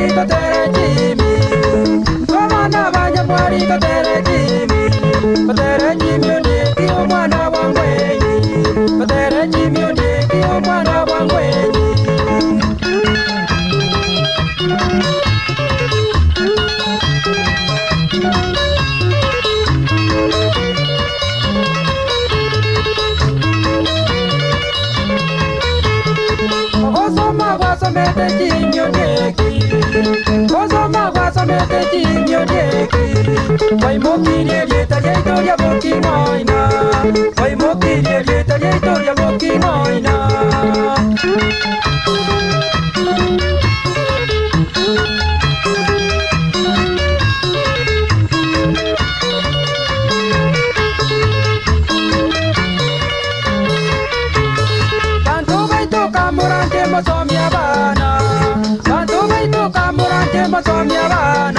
banyamwari katere jimi Wamana banyamwari katere jimi Katere jimi ondeki omwana wangwenyi Katere jimi ondeki omwana wangwenyi Osoma wasomete jimi ondeki Osoma wasomete jimi ondeki Wai mokire lieta yeitoria boki noina Wai mokire lieta yeitoria boki noina Tanto baito kamurante masomia bana Tanto baito kamurante masomia bana